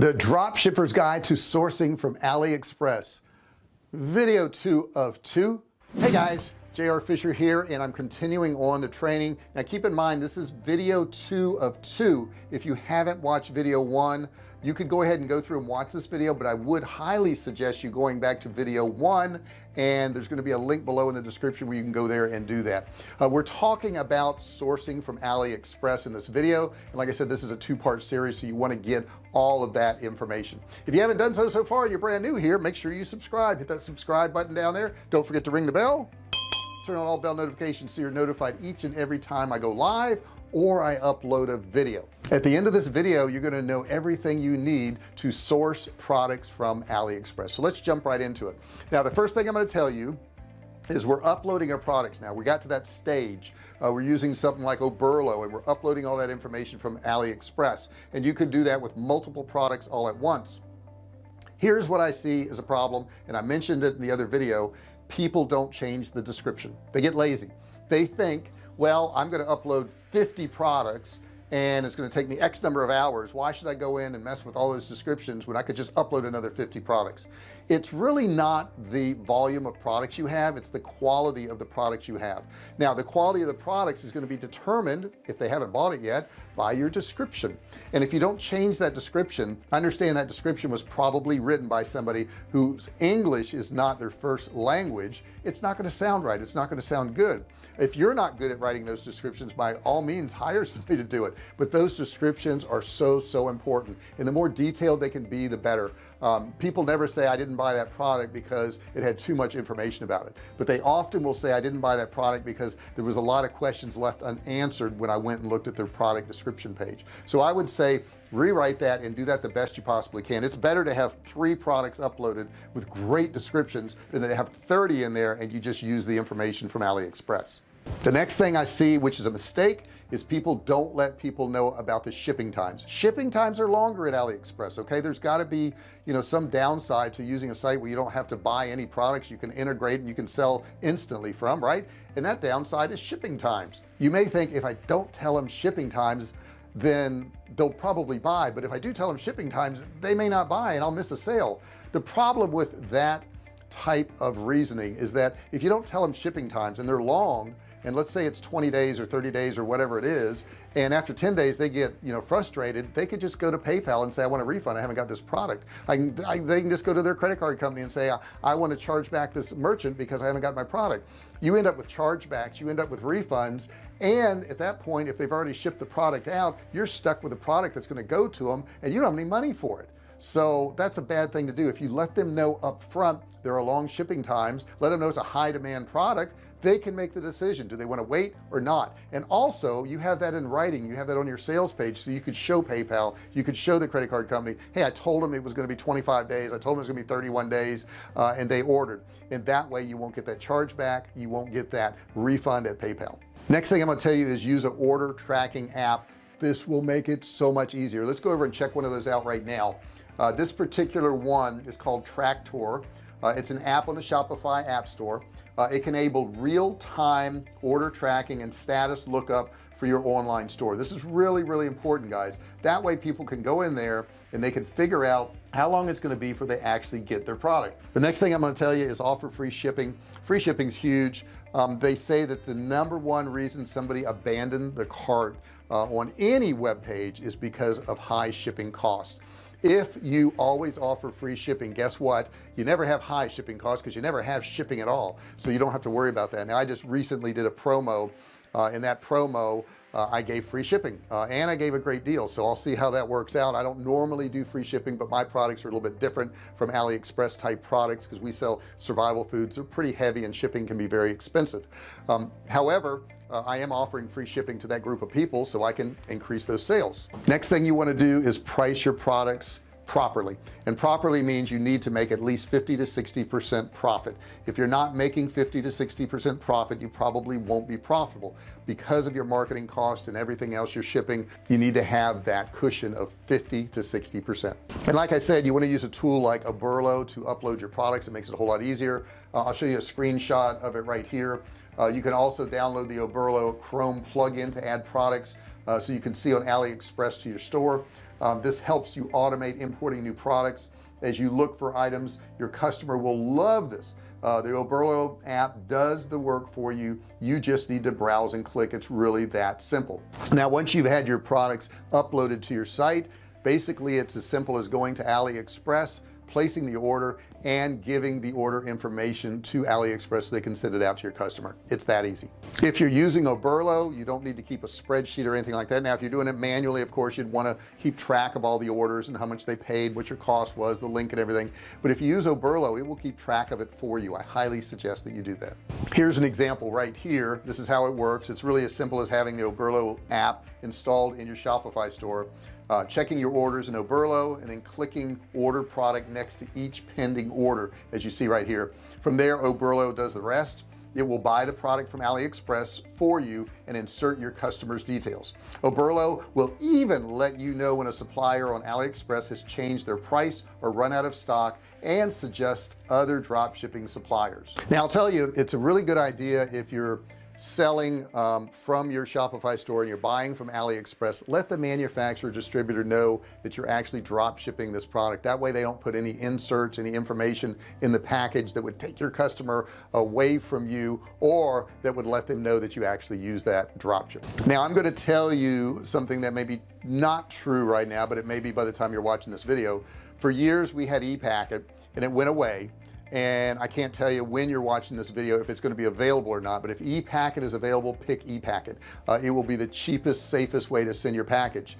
The Dropshipper's Guide to Sourcing from AliExpress, video 2 of 2. Hey guys, JR Fisher here, and I'm continuing on the training. Now keep in mind, this is video 2 of 2. If you haven't watched video 1, you could go ahead and go through and watch this video, but I would highly suggest you going back to video 1, and there's going to be a link below in the description where you can go there and do that. We're talking about sourcing from AliExpress in this video, and like I said, this is a 2-part series, so you want to get all of that information. If you haven't done so far and you're brand new here, make sure you subscribe. Hit that subscribe button down there. Don't forget to ring the bell, turn on all bell notifications so you're notified each and every time I go live or I upload a video. At the end of this video, you're going to know everything you need to source products from AliExpress. So let's jump right into it. Now, the first thing I'm going to tell you is we're uploading our products. Now we got to that stage. We're using something like Oberlo, and we're uploading all that information from AliExpress, and you could do that with multiple products all at once. Here's what I see as a problem, and I mentioned it in the other video. People don't change the description. They get lazy. They think, well, I'm going to upload 50 products and it's going to take me X number of hours. Why should I go in and mess with all those descriptions when I could just upload another 50 products? It's really not the volume of products you have, it's the quality of the products you have. Now the quality of the products is going to be determined, if they haven't bought it yet, by your description. And if you don't change that description, understand that description was probably written by somebody whose English is not their first language. It's not going to sound right. It's not going to sound good. If you're not good at writing those descriptions, by all means hire somebody to do it, but those descriptions are so important, and the more detailed they can be, the better. People never say I didn't buy that product because it had too much information about it, but they often will say I didn't buy that product because there was a lot of questions left unanswered when I went and looked at their product description page. So I would say rewrite that and do that the best you possibly can. It's better to have 3 products uploaded with great descriptions than to have 30 in there and you just use the information from AliExpress. The next thing I see, which is a mistake, is people don't let people know about the shipping times. Shipping times are longer at AliExpress. Okay, there's got to be, some downside to using a site where you don't have to buy any products. You can integrate and you can sell instantly from, right? And that downside is shipping times. You may think, if I don't tell them shipping times, then they'll probably buy, but if I do tell them shipping times, they may not buy and I'll miss a sale. The problem with that type of reasoning is that if you don't tell them shipping times and they're long, and let's say it's 20 days or 30 days or whatever it is, and after 10 days they get frustrated, they could just go to PayPal and say I want a refund, I haven't got this product. They can just go to their credit card company and say I want to charge back this merchant because I haven't got my product. You end up with chargebacks, you end up with refunds, and at that point, if they've already shipped the product out, you're stuck with a product that's going to go to them and you don't have any money for it. So that's a bad thing to do. If you let them know up front there are long shipping times, let them know it's a high demand product, they can make the decision. Do they want to wait or not? And also you have that in writing, you have that on your sales page, so you could show PayPal, you could show the credit card company, hey, I told them it was going to be 25 days, I told them it was going to be 31 days, and they ordered. And that way you won't get that charge back, you won't get that refund at PayPal. Next thing I'm going to tell you is use an order tracking app. This will make it so much easier. Let's go over and check one of those out right now. This particular one is called Tractor. It's an app on the Shopify App Store. It can enable real-time order tracking and status lookup for your online store. This is really important, guys. That way people can go in there and they can figure out how long it's going to be before they actually get their product. The next thing I'm going to tell you is offer free shipping. Free shipping is huge. They say that the #1 reason somebody abandoned the cart on any web page is because of high shipping costs. If you always offer free shipping, guess what? You never have high shipping costs because you never have shipping at all, so you don't have to worry about that. Now I just recently did a promo. In that promo I gave free shipping and I gave a great deal, so I'll see how that works out. I don't normally do free shipping, but my products are a little bit different from AliExpress type products because we sell survival foods. They're pretty heavy and shipping can be very expensive. However, I am offering free shipping to that group of people so I can increase those sales. Next thing you want to do is price your products properly, and properly means you need to make at least 50 to 60% profit. If you're not making 50 to 60% profit, you probably won't be profitable because of your marketing cost and everything else you're shipping. You need to have that cushion of 50 to 60%. And like I said, you want to use a tool like Oberlo to upload your products. It makes it a whole lot easier. I'll show you a screenshot of it right here. You can also download the Oberlo Chrome plugin to add products so you can see on AliExpress to your store. This helps you automate importing new products. As you look for items, your customer will love this. The Oberlo app does the work for you. You just need to browse and click. It's really that simple. Now once you've had your products uploaded to your site, basically it's as simple as going to AliExpress, placing the order, and giving the order information to AliExpress so they can send it out to your customer. It's that easy. If you're using Oberlo, you don't need to keep a spreadsheet or anything like that. Now if you're doing it manually, of course you'd want to keep track of all the orders and how much they paid, what your cost was, the link and everything. But if you use Oberlo, it will keep track of it for you. I highly suggest that you do that. Here's an example right here. This is how it works. It's really as simple as having the Oberlo app installed in your Shopify store, checking your orders in Oberlo, and then clicking order product next to each pending order, as you see right here. From there, Oberlo does the rest. It will buy the product from AliExpress for you and insert your customer's details. Oberlo will even let you know when a supplier on AliExpress has changed their price or run out of stock, and suggest other drop shipping suppliers. Now I'll tell you, it's a really good idea if you're selling from your Shopify store and you're buying from AliExpress. Let the manufacturer distributor know that you're actually drop shipping this product. That way they don't put any inserts, any information in the package that would take your customer away from you, or that would let them know that you actually use that drop ship. Now I'm going to tell you something that may be not true right now, but it may be by the time you're watching this video. For years we had ePacket and it went away, and I can't tell you when you're watching this video if it's going to be available or not, but if ePacket is available, pick ePacket. It will be the cheapest, safest way to send your package.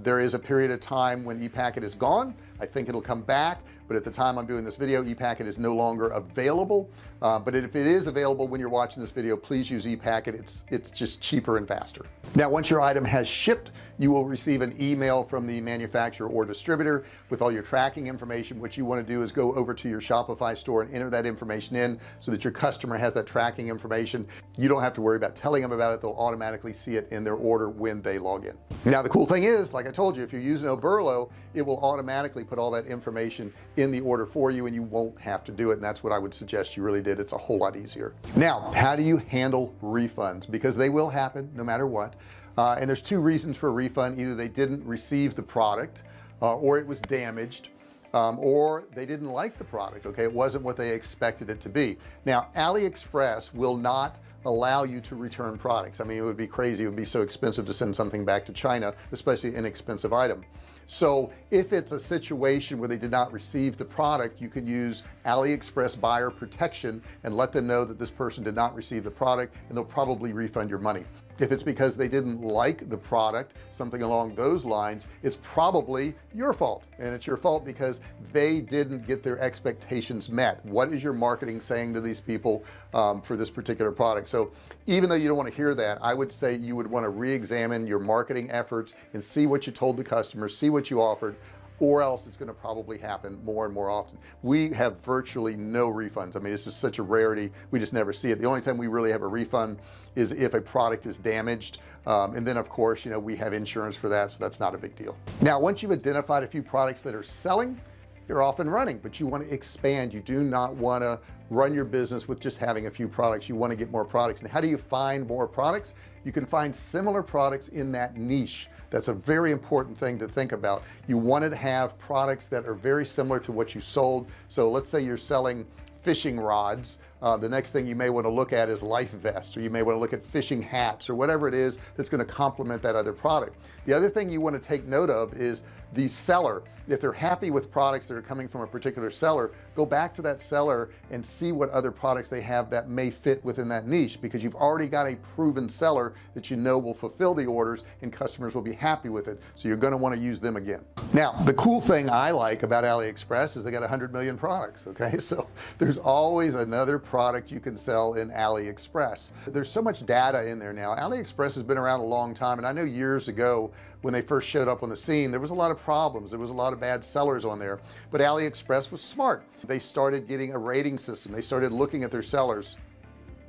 There is a period of time when ePacket is gone. I think it'll come back, but at the time I'm doing this video, ePacket is no longer available. But if it is available when you're watching this video, please use ePacket. It's just cheaper and faster. Now once your item has shipped, you will receive an email from the manufacturer or distributor with all your tracking information. What you want to do is go over to your Shopify store and enter that information in so that your customer has that tracking information. You don't have to worry about telling them about it. They'll automatically see it in their order when they log in. Now the cool thing is, like I told you, if you're using Oberlo, it will automatically put all that information in the order for you and you won't have to do it. And that's what I would suggest you really did. It's a whole lot easier. Now how do you handle refunds? Because they will happen no matter what. And there's two reasons for a refund. Either they didn't receive the product, or it was damaged, or they didn't like the product. Okay, it wasn't what they expected it to be. Now AliExpress will not allow you to return products. I mean, it would be crazy. It would be so expensive to send something back to China, especially an inexpensive item. So if it's a situation where they did not receive the product, you can use AliExpress buyer protection and let them know that this person did not receive the product, and they'll probably refund your money. If it's because they didn't like the product, something along those lines, it's probably your fault, and it's your fault because they didn't get their expectations met. What is your marketing saying to these people for this particular product? So even though you don't want to hear that, I would say you would want to re-examine your marketing efforts and see what you told the customer, see what you offered, or else it's going to probably happen more and more often. We have virtually no refunds. I mean, it's just such a rarity. We just never see it. The only time we really have a refund is if a product is damaged. And then of course, you know, we have insurance for that. So that's not a big deal. Now, once you've identified a few products that are selling, you're off and running, but you want to expand. You do not want to run your business with just having a few products. You want to get more products. And how do you find more products? You can find similar products in that niche. That's a very important thing to think about. You want to have products that are very similar to what you sold. So let's say you're selling fishing rods. The next thing you may want to look at is life vests, or you may want to look at fishing hats, or whatever it is that's going to complement that other product. The other thing you want to take note of is the seller. If they're happy with products that are coming from a particular seller, go back to that seller and see what other products they have that may fit within that niche, because you've already got a proven seller that you know will fulfill the orders and customers will be happy with it. So you're going to want to use them again. Now the cool thing I like about AliExpress is they got 100 million products. Okay, so there's always another product you can sell in AliExpress. There's so much data in there now. AliExpress has been around a long time, and I know years ago when they first showed up on the scene, there was a lot of problems. There was a lot of bad sellers on there, but AliExpress was smart. They started getting a rating system. They started looking at their sellers,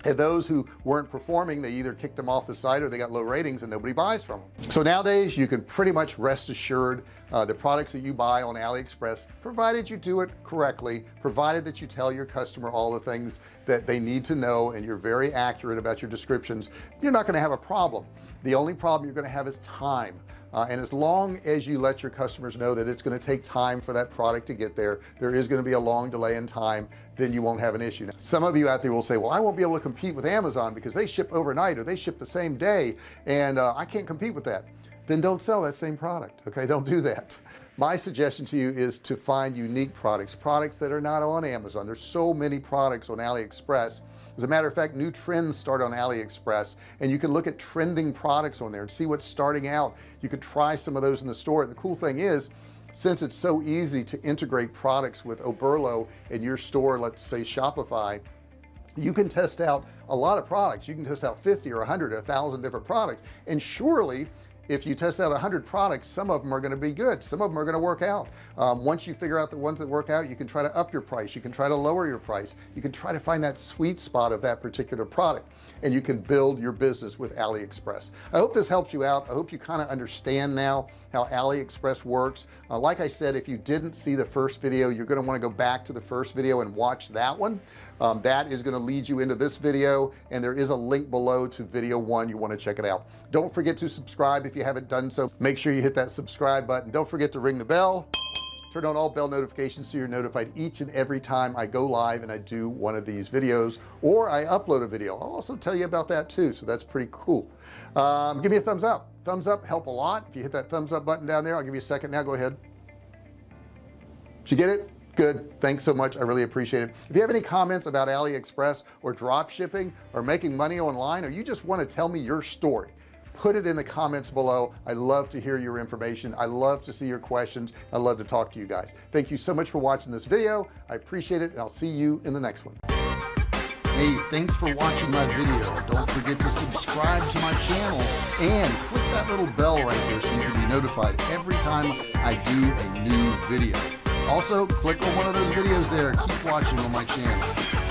and those who weren't performing, they either kicked them off the site or they got low ratings and nobody buys from them. So nowadays you can pretty much rest assured the products that you buy on AliExpress, provided you do it correctly, provided that you tell your customer all the things that they need to know and you're very accurate about your descriptions, you're not going to have a problem. The only problem you're going to have is time. and as long as you let your customers know that it's going to take time for that product to get there, there is going to be a long delay in time, then you won't have an issue. Now, some of you out there will say, well, I won't be able to compete with Amazon because they ship overnight or they ship the same day, and I can't compete with that. Then don't sell that same product. Okay, don't do that. My suggestion to you is to find unique products that are not on Amazon. There's so many products on AliExpress. As a matter of fact, new trends start on AliExpress, and you can look at trending products on there and see what's starting out. You could try some of those in the store. And the cool thing is, since it's so easy to integrate products with Oberlo in your store, let's say Shopify, you can test out a lot of products. You can test out 50 or 100 or 1,000 different products, and surely if you test out 100 products, some of them are going to be good, some of them are going to work out. Once you figure out the ones that work out, you can try to up your price, you can try to lower your price, you can try to find that sweet spot of that particular product, and you can build your business with AliExpress. I hope this helps you out. I hope you kind of understand now how AliExpress works. Like I said, if you didn't see the first video, you're going to want to go back to the first video and watch that one. That is going to lead you into this video, and there is a link below to video 1. You want to check it out. Don't forget to subscribe if you haven't done so. Make sure you hit that subscribe button. Don't forget to ring the bell, turn on all bell notifications so you're notified each and every time I go live and I do one of these videos, or I upload a video. I'll also tell you about that too, so that's pretty cool. Give me a thumbs up. Thumbs up help a lot. If you hit that thumbs up button down there, I'll give you a second now. Go ahead. Did you get it? Good. Thanks so much. I really appreciate it. If you have any comments about AliExpress or drop shipping or making money online, or you just want to tell me your story, put it in the comments below. I love to hear your information. I love to see your questions. I love to talk to you guys. Thank you so much for watching this video. I appreciate it, and I'll see you in the next one. Hey, thanks for watching my video. Don't forget to subscribe to my channel and click that little bell right there so you can be notified every time I do a new video. Also, click on one of those videos there. Keep watching on my channel.